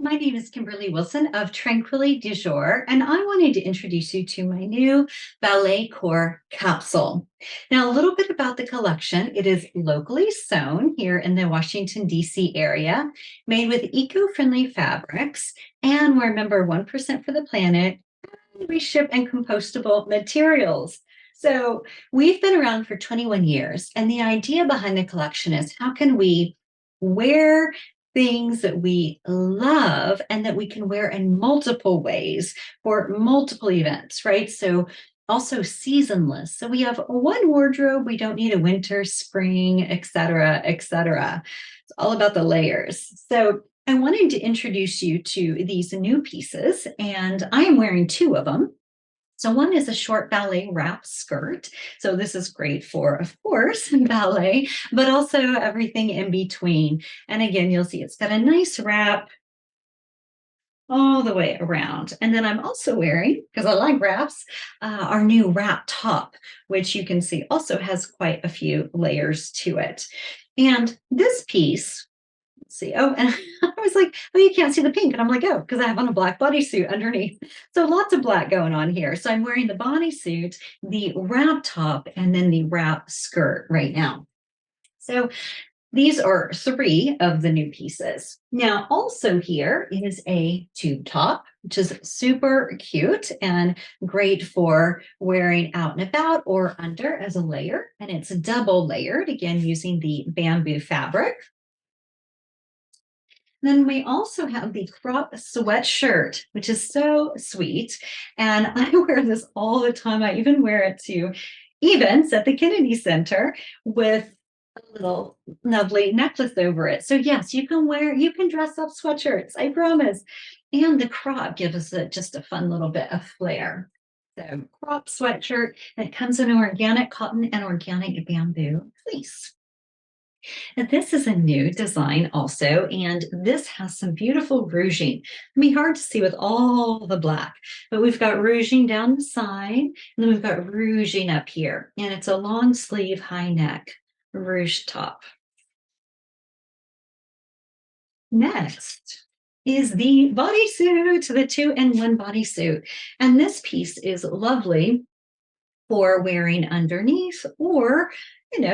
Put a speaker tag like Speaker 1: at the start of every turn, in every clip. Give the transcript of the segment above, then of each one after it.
Speaker 1: My name is Kimberly Wilson of Tranquility du Jour, and I wanted to introduce you to my new Balletcore capsule. Now, a little bit about the collection. It is locally sewn here in the Washington, D.C. area, made with eco-friendly fabrics, and we're number 1% for the planet. And we ship in compostable materials. So we've been around for 21 years, and the idea behind the collection is how can we wear things that we love and that we can wear in multiple ways for multiple events, right? So also seasonless. So we have one wardrobe, we don't need a winter, spring, etc., etc. It's all about the layers. So I wanted to introduce you to these new pieces, and I am wearing two of them. So one is a short ballet wrap skirt. So this is great for, of course, ballet, but also everything in between. And again, you'll see it's got a nice wrap all the way around. And then I'm also wearing, because I like wraps, our new wrap top, which you can see also has quite a few layers to it. And this piece, see. Oh, and I was like, oh, you can't see the pink. And I'm like, oh, because I have on a black bodysuit underneath. So lots of black going on here. So I'm wearing the bodysuit, the wrap top, and then the wrap skirt right now. So these are three of the new pieces. Now, also here is a tube top, which is super cute and great for wearing out and about or under as a layer. And it's double layered, again, using the bamboo fabric. Then we also have the crop sweatshirt, which is so sweet. And I wear this all the time. I even wear it to events at the Kennedy Center with a little lovely necklace over it. So yes, you can dress up sweatshirts, I promise. And the crop gives us just a fun little bit of flair. So crop sweatshirt, and it comes in organic cotton and organic bamboo fleece. And this is a new design also, and this has some beautiful rouging. It can be hard to see with all the black, but we've got rouging down the side, and then we've got rouging up here, and it's a long sleeve, high neck ruche top. Next is the bodysuit, the 2-in-1 bodysuit, and this piece is lovely for wearing underneath or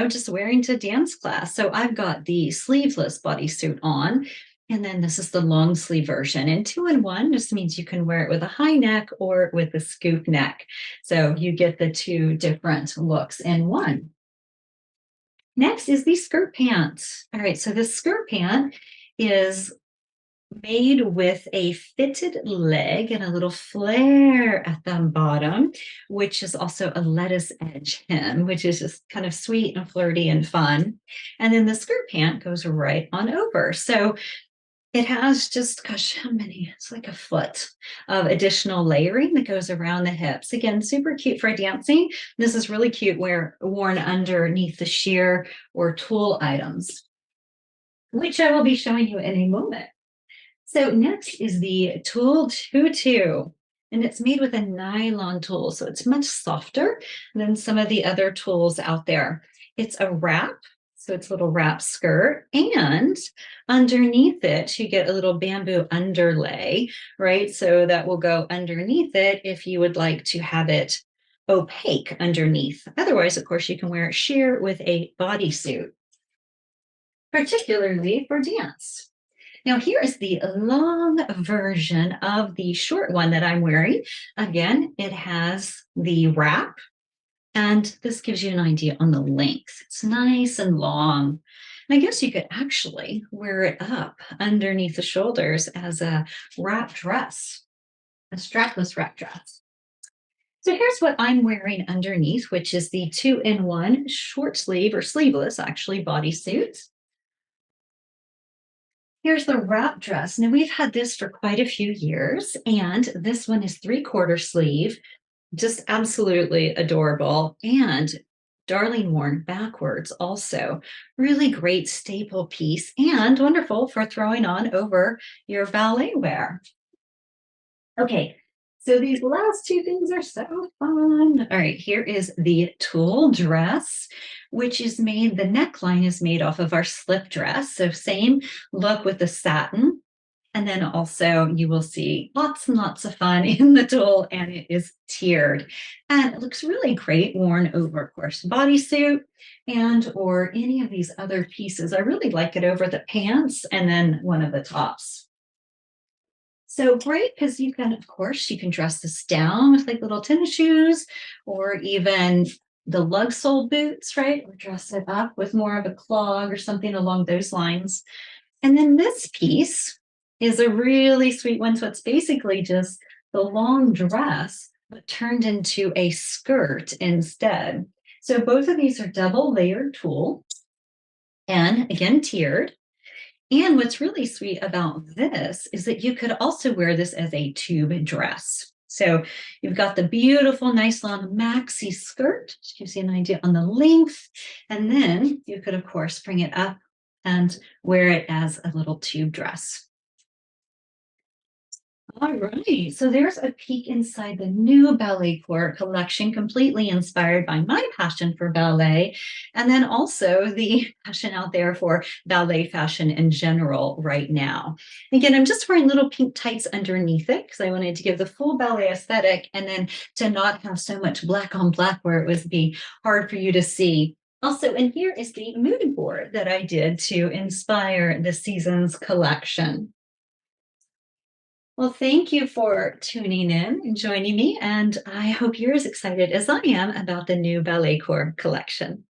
Speaker 1: just wearing to dance class. So I've got the sleeveless bodysuit on, and then this is the long sleeve version. And 2-in-1 just means you can wear it with a high neck or with a scoop neck. So you get the two different looks in one. Next is the skirt pant. All right, so this skirt pant is made with a fitted leg and a little flare at the bottom, which is also a lettuce edge hem, which is just kind of sweet and flirty and fun. And then the skirt pant goes right on over. So it has just, gosh, how many? It's like a foot of additional layering that goes around the hips. Again, super cute for dancing. This is really cute where worn underneath the sheer or tulle items, which I will be showing you in a moment. So next is the Tulle Tutu, and it's made with a nylon tulle, so it's much softer than some of the other tulles out there. It's a wrap, so it's a little wrap skirt, and underneath it, you get a little bamboo underlay, right? So that will go underneath it if you would like to have it opaque underneath. Otherwise, of course, you can wear it sheer with a bodysuit, particularly for dance. Now, here is the long version of the short one that I'm wearing. Again, it has the wrap, and this gives you an idea on the length. It's nice and long. And I guess you could actually wear it up underneath the shoulders as a wrap dress, a strapless wrap dress. So here's what I'm wearing underneath, which is the 2-in-1 short sleeve or sleeveless, actually, bodysuit. Here's the wrap dress. Now, we've had this for quite a few years, and this one is 3/4 sleeve, just absolutely adorable, and darling worn backwards also. Really great staple piece and wonderful for throwing on over your ballet wear. Okay, so these last two things are so fun. All right, here is the tulle dress, which is made, the neckline is made off of our slip dress. So same look with the satin. And then also you will see lots and lots of fun in the tulle, and it is tiered. And it looks really great worn over, of course, bodysuit and or any of these other pieces. I really like it over the pants and then one of the tops. So great because you can, of course, you can dress this down with like little tennis shoes or even the lug sole boots, right? Or dress it up with more of a clog or something along those lines. And then this piece is a really sweet one. So it's basically just the long dress, but turned into a skirt instead. So both of these are double layered tulle and again tiered. And what's really sweet about this is that you could also wear this as a tube dress. So you've got the beautiful, nice long maxi skirt, which gives you an idea on the length. And then you could, of course, bring it up and wear it as a little tube dress. All right, so there's a peek inside the new Balletcore collection, completely inspired by my passion for ballet, and then also the passion out there for ballet fashion in general right now. Again, I'm just wearing little pink tights underneath it because I wanted to give the full ballet aesthetic and then to not have so much black on black where it would be hard for you to see. Also, and here is the mood board that I did to inspire the season's collection. Well, thank you for tuning in and joining me, and I hope you're as excited as I am about the new Balletcore collection.